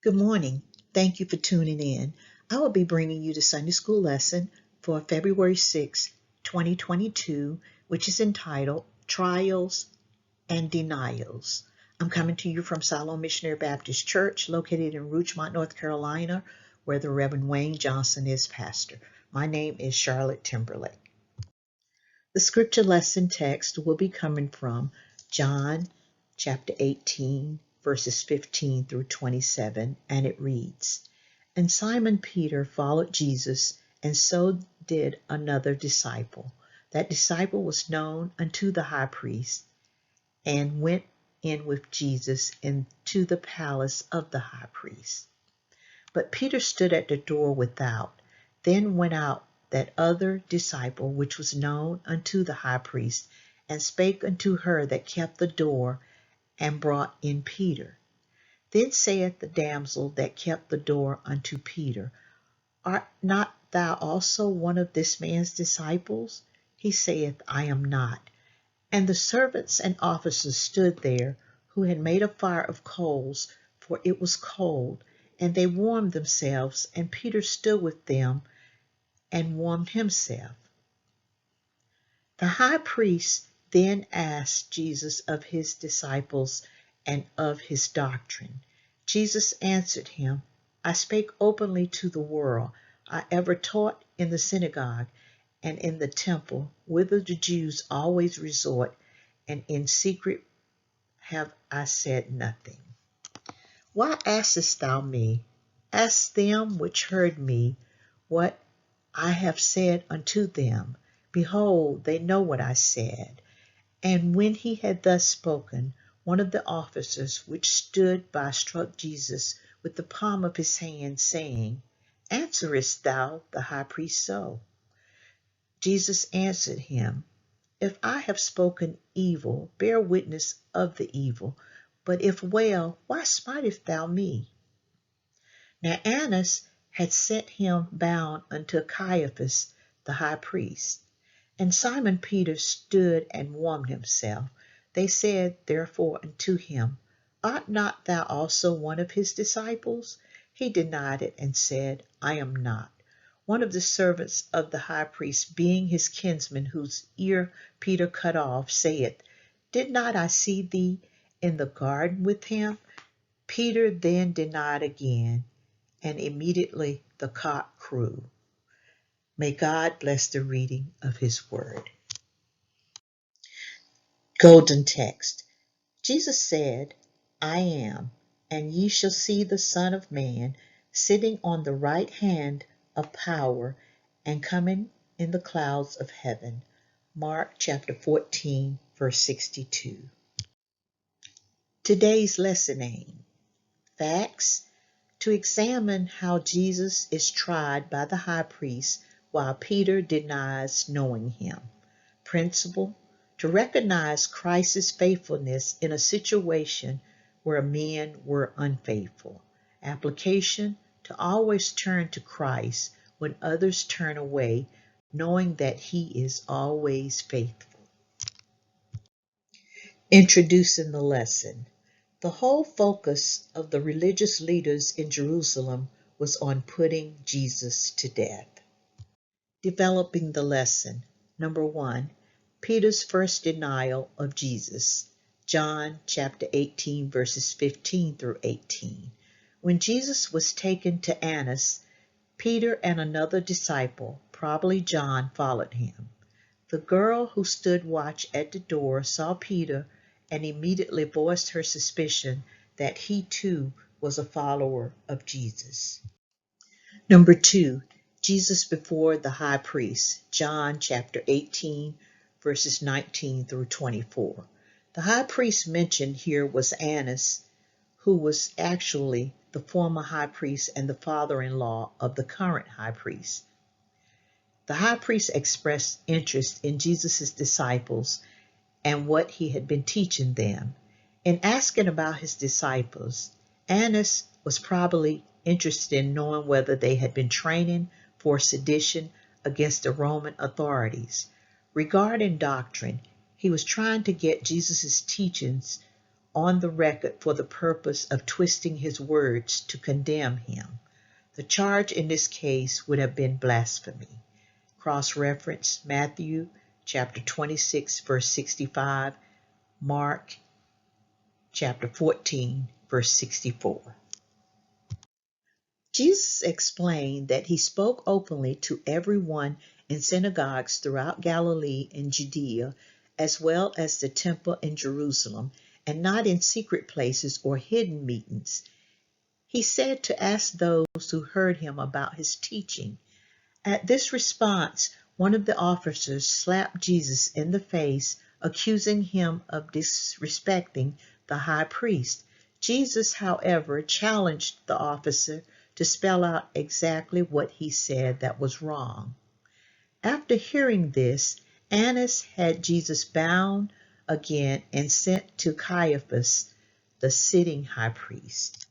Good morning. Thank you for tuning in. I will be bringing you the Sunday school lesson for February 6, 2022, which is entitled Trials and Denials. I'm coming to you from Siloam Missionary Baptist Church, located in Rougemont, North Carolina, where the Reverend Wayne Johnson is pastor. My name is Charlotte Timberlake. The scripture lesson text will be coming from John chapter 18, verses 15 through 27, and it reads, And Simon Peter followed Jesus, and so did another disciple. That disciple was known unto the high priest, and went in with Jesus into the palace of the high priest. But Peter stood at the door without. Then went out that other disciple which was known unto the high priest, and spake unto her that kept the door, and brought in Peter. Then saith the damsel that kept the door unto Peter, Art not thou also one of this man's disciples? He saith, I am not. And the servants and officers stood there, who had made a fire of coals, for it was cold, and they warmed themselves, and Peter stood with them and warmed himself. The high priest then asked Jesus of his disciples and of his doctrine. Jesus answered him, I spake openly to the world. I ever taught in the synagogue and in the temple, whither the Jews always resort, and in secret have I said nothing. Why askest thou me? Ask them which heard me what I have said unto them. Behold, they know what I said. And when he had thus spoken, one of the officers which stood by struck Jesus with the palm of his hand, saying, Answerest thou the high priest so? Jesus answered him, If I have spoken evil, bear witness of the evil. But if well, why smitest thou me? Now Annas had sent him bound unto Caiaphas the high priest. And Simon Peter stood and warmed himself. They said therefore unto him, Art not thou also one of his disciples? He denied it, and said, I am not. One of the servants of the high priest, being his kinsman, whose ear Peter cut off, saith, Did not I see thee in the garden with him? Peter then denied again, and immediately the cock crew. May God bless the reading of his word. Golden text. Jesus said, I am, and ye shall see the Son of Man sitting on the right hand of power and coming in the clouds of heaven. Mark chapter 14, verse 62. Today's lesson aim. Facts. To examine how Jesus is tried by the high priest while Peter denies knowing him. Principle. To recognize Christ's faithfulness in a situation where men were unfaithful. Application. To always turn to Christ when others turn away, knowing that he is always faithful. Introducing the lesson. The whole focus of the religious leaders in Jerusalem was on putting Jesus to death. Developing the lesson. Number 1, Peter's first denial of Jesus. John chapter 18, verses 15 through 18. When Jesus was taken to Annas, Peter and another disciple, probably John, followed him. The girl who stood watch at the door saw Peter and immediately voiced her suspicion that he too was a follower of Jesus. Number 2, Jesus before the high priest. John chapter 18, verses 19 through 24. The high priest mentioned here was Annas, who was actually the former high priest and the father-in-law of the current high priest. The high priest expressed interest in Jesus' disciples and what he had been teaching them. In asking about his disciples, Annas was probably interested in knowing whether they had been training for sedition against the Roman authorities. Regarding doctrine, he was trying to get Jesus' teachings on the record for the purpose of twisting his words to condemn him. The charge in this case would have been blasphemy. Cross-reference Matthew chapter 26, verse 65, Mark chapter 14, verse 64. Jesus explained that he spoke openly to everyone in synagogues throughout Galilee and Judea, as well as the temple in Jerusalem, and not in secret places or hidden meetings. He said to ask those who heard him about his teaching. At this response, one of the officers slapped Jesus in the face, accusing him of disrespecting the high priest. Jesus, however, challenged the officer to spell out exactly what he said that was wrong. After hearing this, Annas had Jesus bound again and sent to Caiaphas, the sitting high priest.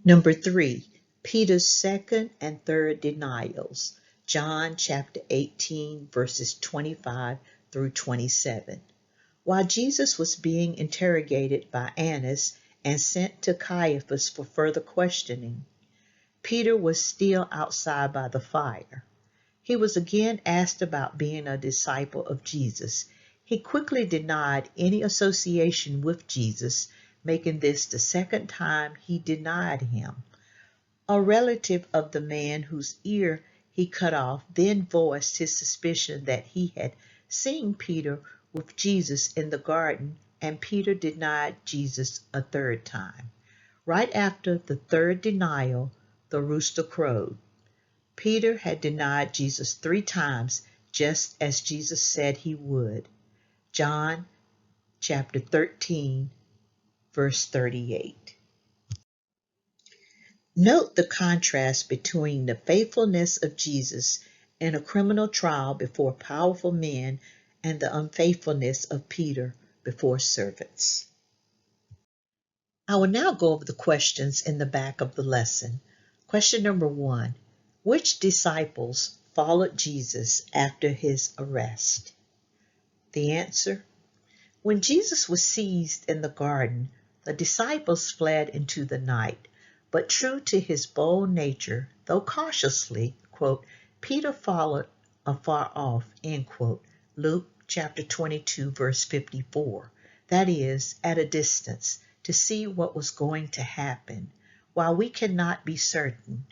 Number 3, Peter's second and third denials. John chapter 18, verses 25 through 27. While Jesus was being interrogated by Annas and sent to Caiaphas for further questioning, Peter was still outside by the fire. He was again asked about being a disciple of Jesus. He quickly denied any association with Jesus, making this the second time he denied him. A relative of the man whose ear he cut off then voiced his suspicion that he had seen Peter with Jesus in the garden, and Peter denied Jesus a third time. Right after the third denial, the rooster crowed. Peter had denied Jesus 3 times, just as Jesus said he would. John chapter 13, verse 38. Note the contrast between the faithfulness of Jesus in a criminal trial before powerful men and the unfaithfulness of Peter before servants. I will now go over the questions in the back of the lesson. Question number 1. Which disciples followed Jesus after his arrest? The answer: when Jesus was seized in the garden, the disciples fled into the night. But true to his bold nature, though cautiously, quote, Peter followed afar off, end quote, Luke chapter 22, verse 54. That is, at a distance, to see what was going to happen. While we cannot be certain,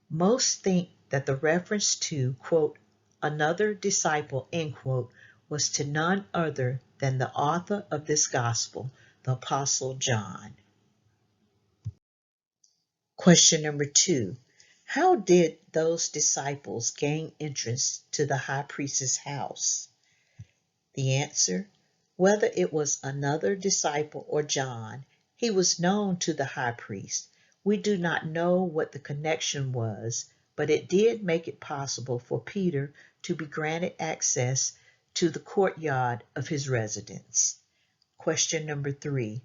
most think that the reference to, quote, another disciple, end quote, was to none other than the author of this gospel, the Apostle John. Question number 2. How did those disciples gain entrance to the high priest's house? The answer: whether it was another disciple or John, he was known to the high priest. We do not know what the connection was, but it did make it possible for Peter to be granted access to the courtyard of his residence. Question number 3.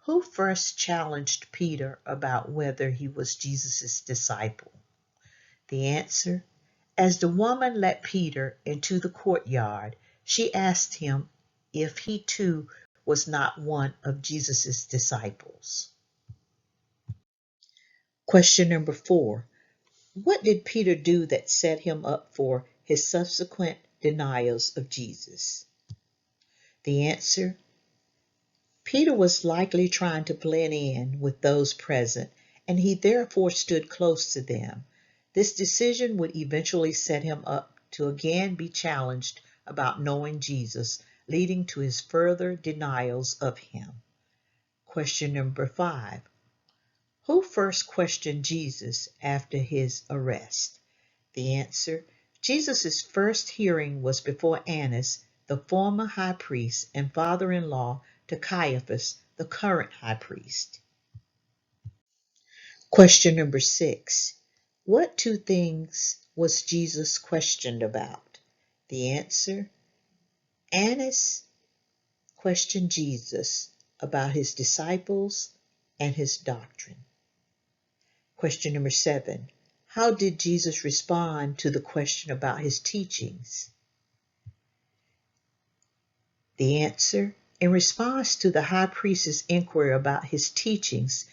Who first challenged Peter about whether he was Jesus' disciple? The answer: as the woman let Peter into the courtyard, she asked him if he too was not one of Jesus' disciples. Question number 4. What did Peter do that set him up for his subsequent denials of Jesus? The answer: Peter was likely trying to blend in with those present, and he therefore stood close to them. This decision would eventually set him up to again be challenged about knowing Jesus, leading to his further denials of him. Question number 5. Who first questioned Jesus after his arrest? The answer: Jesus' first hearing was before Annas, the former high priest and father-in-law to Caiaphas, the current high priest. Question number 6. What 2 things was Jesus questioned about? The answer: Annas questioned Jesus about his disciples and his doctrine. Question number 7. How did Jesus respond to the question about his teachings? The answer: in response to the high priest's inquiry about his teachings,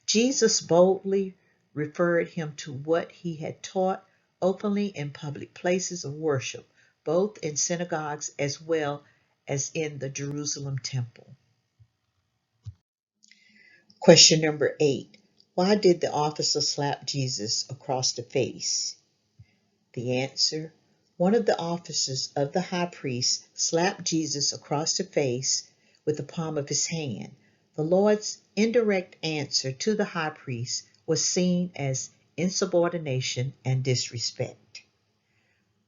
Jesus boldly referred him to what he had taught openly in public places of worship, both in synagogues as well as in the Jerusalem temple. Question number 8. Why did the officer slap Jesus across the face? The answer: one of the officers of the high priest slapped Jesus across the face with the palm of his hand. The Lord's indirect answer to the high priest was seen as insubordination and disrespect.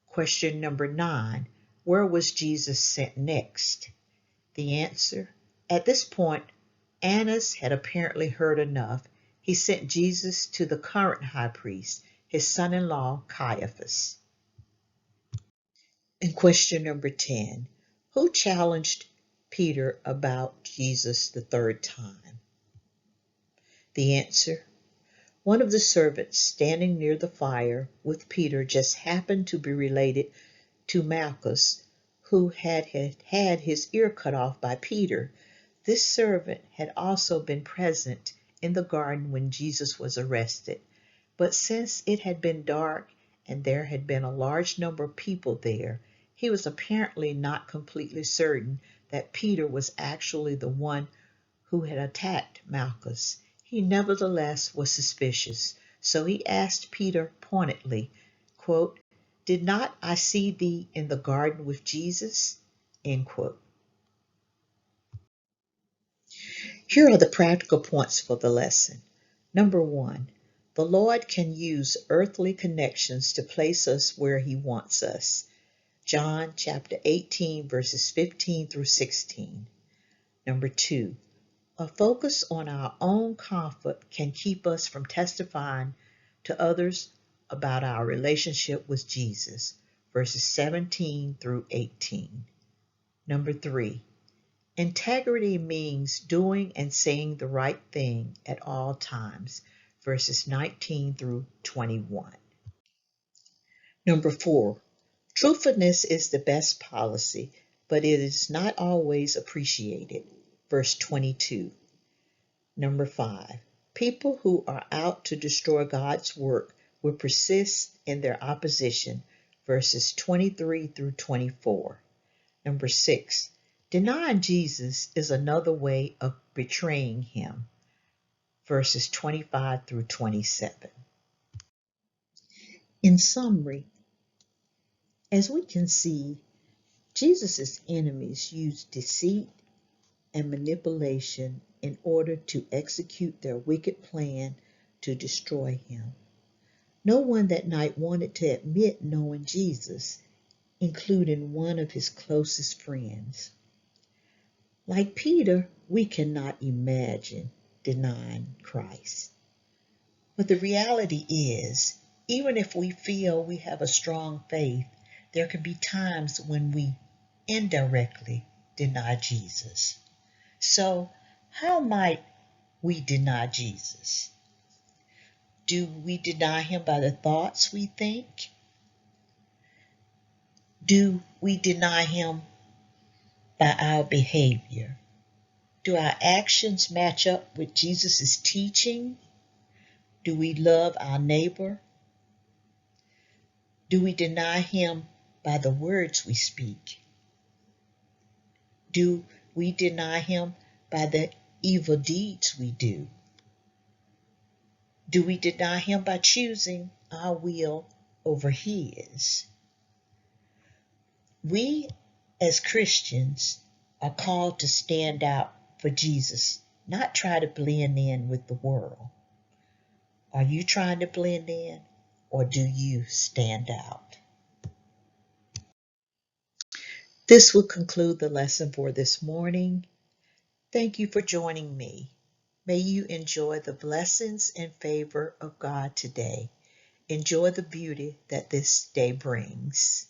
Question number 9. Where was Jesus sent next? The answer: at this point, Annas had apparently heard enough. He sent Jesus to the current high priest, his son-in-law Caiaphas. And question number 10. Who challenged Peter about Jesus the third time? The answer: one of the servants standing near the fire with Peter just happened to be related to Malchus, who had his ear cut off by Peter. This servant had also been present in the garden when Jesus was arrested. But since it had been dark and there had been a large number of people there, he was apparently not completely certain that Peter was actually the one who had attacked Malchus. He nevertheless was suspicious, so he asked Peter pointedly, quote, "Did not I see thee in the garden with Jesus?" End quote. Here are the practical points for the lesson. Number 1, the Lord can use earthly connections to place us where he wants us. John chapter 18, verses 15 through 16. Number 2, a focus on our own comfort can keep us from testifying to others about our relationship with Jesus. Verses 17 through 18. Number 3, integrity means doing and saying the right thing at all times. Verses 19 through 21. Number 4, truthfulness is the best policy, but it is not always appreciated. Verse 22. Number 5, people who are out to destroy God's work will persist in their opposition. Verses 23 through 24. Number 6, denying Jesus is another way of betraying him. Verses 25 through 27. In summary, as we can see, Jesus' enemies used deceit and manipulation in order to execute their wicked plan to destroy him. No one that night wanted to admit knowing Jesus, including one of his closest friends. Like Peter, we cannot imagine denying Christ. But the reality is, even if we feel we have a strong faith, there can be times when we indirectly deny Jesus. So, how might we deny Jesus? Do we deny him by the thoughts we think? Do we deny him by our behavior? Do our actions match up with Jesus' teaching? Do we love our neighbor? Do we deny him by the words we speak? Do we deny him by the evil deeds we do? Do we deny him by choosing our will over his? We, as Christians, are called to stand out for Jesus, not try to blend in with the world. Are you trying to blend in, or do you stand out? This will conclude the lesson for this morning. Thank you for joining me. May you enjoy the blessings and favor of God today. Enjoy the beauty that this day brings.